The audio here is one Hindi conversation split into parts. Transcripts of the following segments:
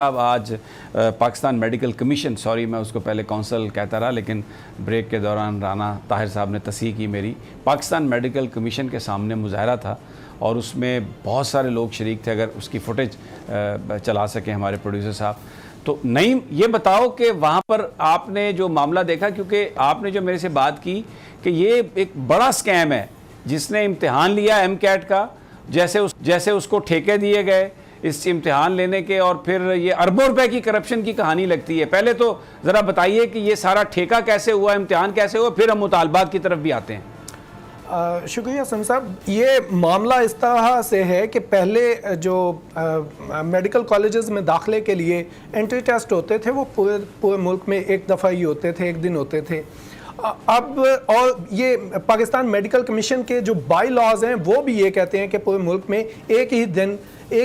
अब आज पाकिस्तान मेडिकल कमीशन, सॉरी मैं उसको पहले कौंसल कहता रहा, लेकिन ब्रेक के दौरान राना ताहिर साहब ने तस्हीह की मेरी। पाकिस्तान मेडिकल कमीशन के सामने मुजाहरा था और उसमें बहुत सारे लोग शरीक थे। अगर उसकी फुटेज चला सकें हमारे प्रोड्यूसर साहब। तो नहीं, ये बताओ कि वहाँ पर आपने जो मामला देखा, क्योंकि आपने जो मेरे से बात की कि ये एक बड़ा स्कैम है जिसने इम्तिहान लिया MCAT का, जैसे उसको ठेके दिए गए इस इम्तिहान लेने के, और फिर ये अरबों रुपए की करप्शन की कहानी लगती है। पहले तो ज़रा बताइए कि ये सारा ठेका कैसे हुआ, इम्तिहान कैसे हुआ, फिर हम मुतालबात की तरफ भी आते हैं। शुक्रिया सम साहब। ये मामला इस तरह से है कि पहले जो मेडिकल कॉलेजेस में दाखिले के लिए एंट्री टेस्ट होते थे वो पूरे मुल्क में एक दफ़ा ही होते थे, एक दिन होते थे। अब और ये पाकिस्तान मेडिकल कमीशन के जो बाई लॉज हैं वो भी ये कहते हैं कि पूरे मुल्क में एक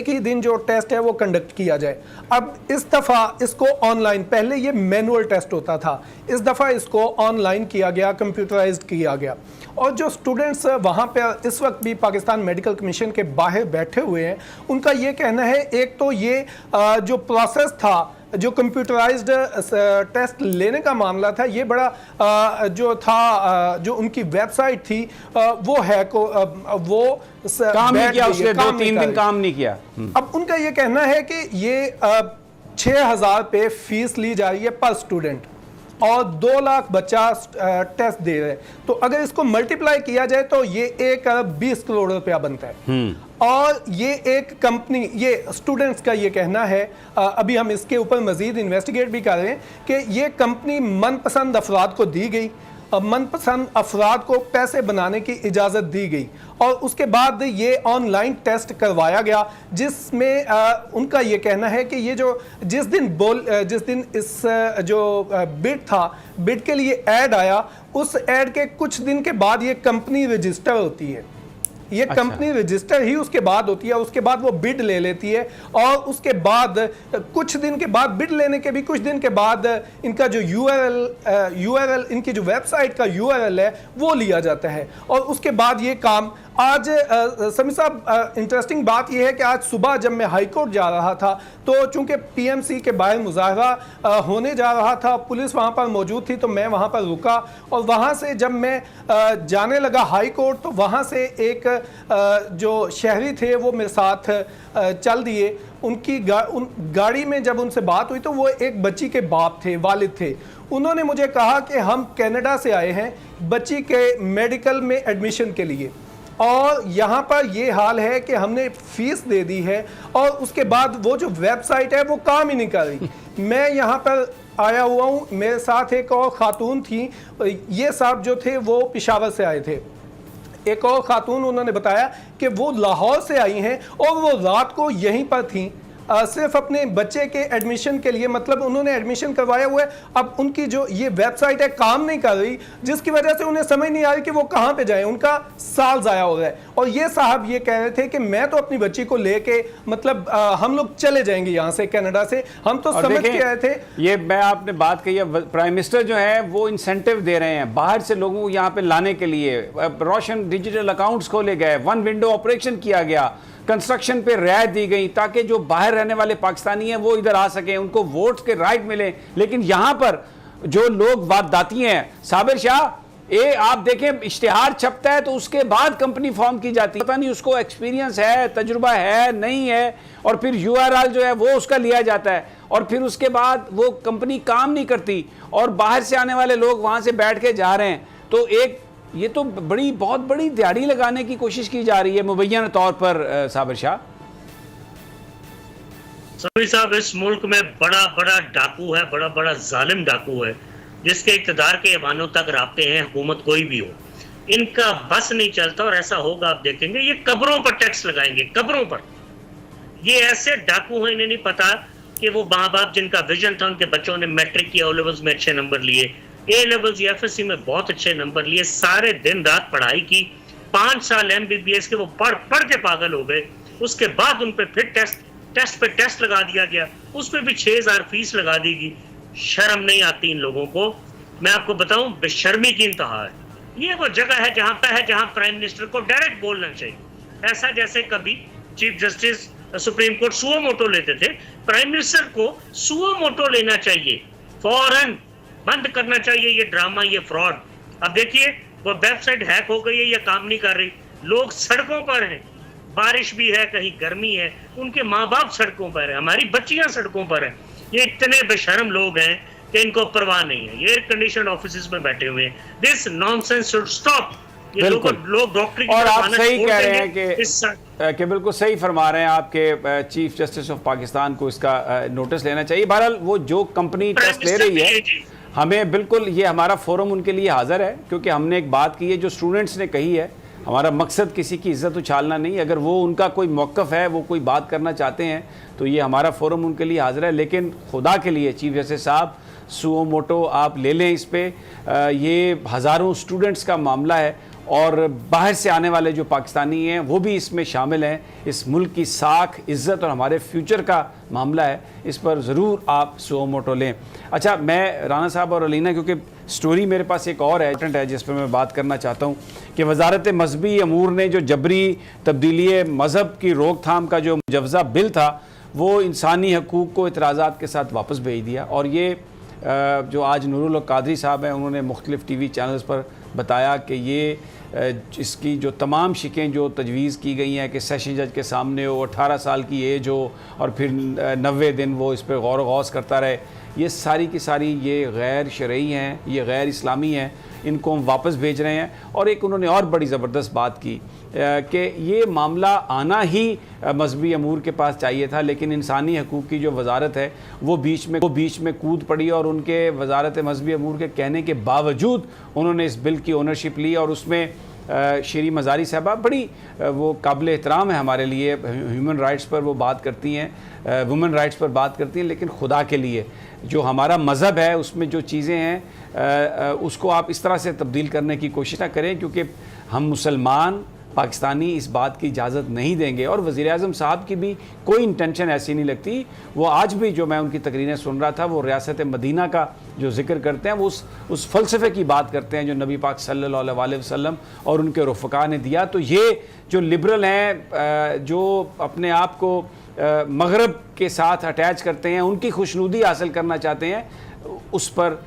ही दिन जो टेस्ट है वो कंडक्ट किया जाए। अब इस दफ़ा इसको ऑनलाइन, पहले ये मैनुअल टेस्ट होता था, इस दफ़ा इसको ऑनलाइन किया गया, कंप्यूटराइज्ड किया गया। और जो स्टूडेंट्स वहाँ पे इस वक्त भी पाकिस्तान मेडिकल कमीशन के बाहर बैठे हुए हैं, उनका ये कहना है, एक तो ये जो प्रोसेस था, जो कंप्यूटराइज्ड टेस्ट लेने का मामला था, ये बड़ा जो था, जो उनकी वेबसाइट थी वो है को वो काम नहीं किया, उसने 2-3 दिन काम नहीं किया। अब उनका ये कहना है कि ये 6,000 रुपये फीस ली जा रही है पर स्टूडेंट और 2 लाख बच्चा टेस्ट दे रहे हैं। तो अगर इसको मल्टीप्लाई किया जाए तो ये 1 अरब 20 करोड़ रुपया बनता है। और ये एक कंपनी, ये स्टूडेंट्स का ये कहना है, अभी हम इसके ऊपर मजीद इन्वेस्टिगेट भी कर रहे हैं कि ये कंपनी मनपसंद अफराद को दी गई, मनपसंद अफराद को पैसे बनाने की इजाज़त दी गई और उसके बाद ये ऑनलाइन टेस्ट करवाया गया, जिसमें उनका ये कहना है कि ये जो जिस दिन इस जो बिड था, बिड के लिए ऐड आया, उस ऐड के कुछ दिन के बाद ये कंपनी रजिस्टर होती है। ये कंपनी रजिस्टर ही उसके बाद होती है, उसके बाद वो बिड ले लेती है और उसके बाद कुछ दिन के बाद, बिड लेने के भी कुछ दिन के बाद, इनका जो URL इनकी जो वेबसाइट का URL है वो लिया जाता है और उसके बाद ये काम आज समी साहब, इंटरेस्टिंग बात यह है कि आज सुबह जब मैं हाई कोर्ट जा रहा था तो चूंकि PMC के बाहर मुजाहरा होने जा रहा था, पुलिस वहां पर मौजूद थी, तो मैं वहां पर रुका और वहां से जब मैं जाने लगा हाई कोर्ट तो वहां से एक जो शहरी थे वो मेरे साथ चल दिए। उनकी गाड़ी में जब उनसे बात हुई तो वो एक बच्ची के बाप थे, वालिद थे। उन्होंने मुझे कहा कि हम कनाडा से आए हैं बच्ची के मेडिकल में एडमिशन के लिए और यहाँ पर ये हाल है कि हमने फीस दे दी है और उसके बाद वो जो वेबसाइट है वो काम ही नहीं कर रही। मैं यहाँ पर आया हुआ हूँ, मेरे साथ एक और ख़ातून थी, ये साहब जो थे वो पेशावर से आए थे। एक और ख़ातून, उन्होंने बताया कि वो लाहौर से आई हैं और वो रात को यहीं पर थीं, सिर्फ अपने बच्चे के एडमिशन के लिए, मतलब उन्होंने एडमिशन करवाया हुआ है। अब उनकी जो ये वेबसाइट है काम नहीं कर रही, जिसकी वजह से उन्हें समझ नहीं आ रही कि वो कहाँ पे जाएं, उनका साल ज़ाया हो रहा है। और ये साहब ये कह रहे थे कि मैं तो अपनी बच्ची को लेके, मतलब हम लोग चले जाएंगे यहाँ से, कनाडा से, हम तो समझ के आए थे। ये मैं आपने बात कही है, प्राइम मिनिस्टर जो है वो इंसेंटिव दे रहे हैं बाहर से लोगों को यहाँ पे लाने के लिए। रोशन डिजिटल अकाउंट्स खोले गए, 1 विंडो ऑपरेशन किया गया, कंस्ट्रक्शन पे रियायत दी गई ताकि जो बाहर रहने वाले पाकिस्तानी हैं वो इधर आ सकें, उनको वोट के राइट मिले। लेकिन यहाँ पर जो लोग वारदाती हैं, साबिर शाह, ये आप देखें इश्तिहार छपता है तो उसके बाद कंपनी फॉर्म की जाती है, पता नहीं उसको एक्सपीरियंस है, तजुर्बा है, नहीं है, और फिर URL जो है वो उसका लिया जाता है और फिर उसके बाद वो कंपनी काम नहीं करती और बाहर से आने वाले लोग वहाँ से बैठ के जा रहे हैं। तो ये तो बहुत बड़ी दिहाड़ी लगाने की कोशिश की जा रही है मुबैना तौर पर। साबिर शाह साहब, इस मुल्क में बड़ा बड़ा डाकू है, बड़ा बड़ा जालिम डाकू है, जिसके इक़्तिदार के ऐवानों तक राब्ते हैं, हुकूमत कोई भी हो, इनका बस नहीं चलता और ऐसा होगा आप देखेंगे। ये कब्रों पर टैक्स लगाएंगे, कब्रों पर। ये ऐसे डाकू हैं, इन्हें नहीं पता कि वो माँ बाप जिनका विजन था, उनके बच्चों ने मैट्रिक या O लेवल्स में अच्छे नंबर लिए, A लेवल्स या FSC में बहुत अच्छे नंबर लिए, सारे दिन रात पढ़ाई की, 5 साल MBBS के वो पढ़ के पागल हो गए। उसके बाद उन पे फिर टेस्ट पे टेस्ट लगा दिया गया, उस पर भी 6,000 फीस लगा देगी। शर्म नहीं आती इन लोगों को। मैं आपको बताऊं, बेशर्मी की इंतहा है। ये वो जगह है जहां प्राइम मिनिस्टर को डायरेक्ट बोलना चाहिए, ऐसा जैसे कभी chief justice supreme court suo motu लेते थे, प्राइम मिनिस्टर को सुओ मोटो लेना चाहिए, फौरन बंद करना चाहिए ये ड्रामा, ये फ्रॉड। अब देखिए वो वेबसाइट हैक हो गई है या काम नहीं कर रही, लोग सड़कों पर हैं, बारिश भी है, कहीं गर्मी है, उनके माँ बाप सड़कों पर है, हमारी बच्चियां सड़कों पर हैं। ये इतने बेशर्म लोग हैं कि इनको परवाह नहीं है, ये एयर कंडीशन ऑफिस में बैठे हुए हैं। This nonsense should stop. ये लोग डॉक्टरी और आप सही कह रहे हैं कि बिल्कुल सही फरमा रहे हैं आपके चीफ जस्टिस ऑफ पाकिस्तान को इसका नोटिस लेना चाहिए। बहरहाल वो जो कंपनी टेस्ट ले रही है, हमें बिल्कुल ये हमारा फोरम उनके लिए हाजिर है, क्योंकि हमने एक बात की है जो स्टूडेंट्स ने कही है। हमारा मकसद किसी की इज्जत उछालना नहीं, अगर वो उनका कोई मौक़िफ़ है, वो कोई बात करना चाहते हैं तो ये हमारा फोरम उनके लिए हाजिर है। लेकिन खुदा के लिए चीफ जस्टिस साहब, सुओ मोटो आप ले लें इस पर। ये हज़ारों स्टूडेंट्स का मामला है और बाहर से आने वाले जो पाकिस्तानी हैं वो भी इसमें शामिल हैं। इस मुल्क की साख, इज़्ज़त और हमारे फ्यूचर का मामला है, इस पर ज़रूर आप सुओ मोटो लें। अच्छा, मैं राना साहब और अलीना, क्योंकि स्टोरी मेरे पास एक और है जिस पर मैं बात करना चाहता हूँ कि वजारत मजहबी अमूर ने जो जबरी तब्दीली मज़हब की रोकथाम का जो मुजवज़ा बिल था वो इंसानी हकूक़ को इतराज़ात के साथ वापस भेज दिया। और ये जो आज नूरुल हक कादरी साहब हैं, उन्होंने मुख्तलिफ़ TV चैनल्स पर बताया कि ये इसकी जो तमाम शिकें जो तजवीज़ की गई हैं कि सेशन जज के सामने हो, 18 साल की एज हो और फिर 90 दिन वो इस पर गौर गौस करता रहे, ये सारी की सारी ये गैर शरई हैं, ये गैर इस्लामी हैं, इनको हम वापस भेज रहे हैं। और एक उन्होंने और बड़ी ज़बरदस्त बात की कि ये मामला आना ही मजहबी अमूर के पास चाहिए था, लेकिन इंसानी हकूक़ की जो वजारत है वो बीच में कूद पड़ी और उनके वजारत मजहबी अमूर के कहने के बावजूद उन्होंने इस बिल की ओनरशिप ली। और उसमें शेरी मज़ारी साहबा बड़ी वो काबिल एहतराम है हमारे लिए, ह्यूमन राइट्स पर वो बात करती हैं, वुमेन राइट्स पर बात करती हैं, लेकिन खुदा के लिए जो हमारा मज़हब है उसमें जो चीज़ें हैं उसको आप इस तरह से तब्दील करने की कोशिश ना करें, क्योंकि हम मुसलमान पाकिस्तानी इस बात की इजाज़त नहीं देंगे। और वज़ीर-ए-आज़म साहब की भी कोई इंटेंशन ऐसी नहीं लगती। वो आज भी जो मैं उनकी तकरीरें सुन रहा था, वो रियासत मदीना का जो जिक्र करते हैं, वो उस फ़लसफ़े की बात करते हैं जो नबी पाक सल्लल्लाहु अलैहि वसल्लम और उनके रफ़क़ा ने दिया। तो ये जो लिबरल हैं, जो अपने आप को मगरब के साथ अटैच करते हैं, उनकी खुशनुदी हासिल करना चाहते हैं, उस पर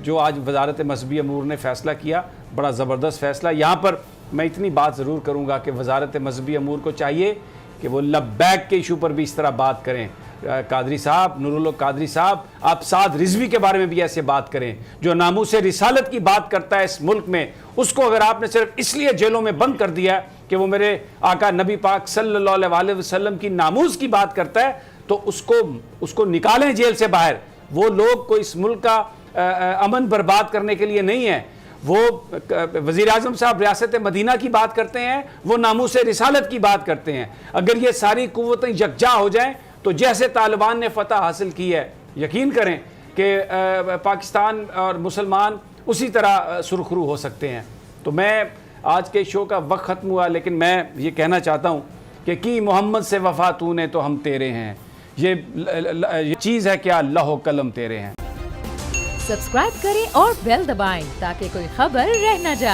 जो आज वजारत मजहबी अमूर ने फ़ैसला किया, बड़ा ज़बरदस्त फ़ैसला। यहाँ पर मैं इतनी बात ज़रूर करूँगा कि वजारत मजहबी अमूर को चाहिए कि वो लब्बैक के इशू पर भी इस तरह बात करें। कादरी साहब, नूरुल हक कादरी साहब, आप साद रिजवी के बारे में भी ऐसे बात करें, जो नामूस रिसालत की बात करता है इस मुल्क में, उसको अगर आपने सिर्फ इसलिए जेलों में बंद कर दिया कि वो मेरे आका नबी पाक सल्लल्लाहु अलैहि वसल्लम की नामूस की बात करता है, तो उसको निकालें जेल से बाहर। वो लोग कोई इस मुल्क का अमन बर्बाद करने के लिए नहीं है। वो वज़ीर-ए-आज़म साहब रियासत मदीना की बात करते हैं, वो नामूस रिसालत की बात करते हैं। अगर ये सारी कुव्वतें यकजा हो जाएं तो जैसे तालिबान ने फतह हासिल की है, यकीन करें कि पाकिस्तान और मुसलमान उसी तरह सुरखरू हो सकते हैं। तो मैं आज के शो का वक्त ख़त्म हुआ, लेकिन मैं ये कहना चाहता हूँ कि मोहम्मद से वफ़ा तूने तो हम तेरे हैं, ये चीज़ है क्या लौह कलम तेरे हैं। सब्सक्राइब करें और बेल दबाएं ताकि कोई खबर रह न जाए।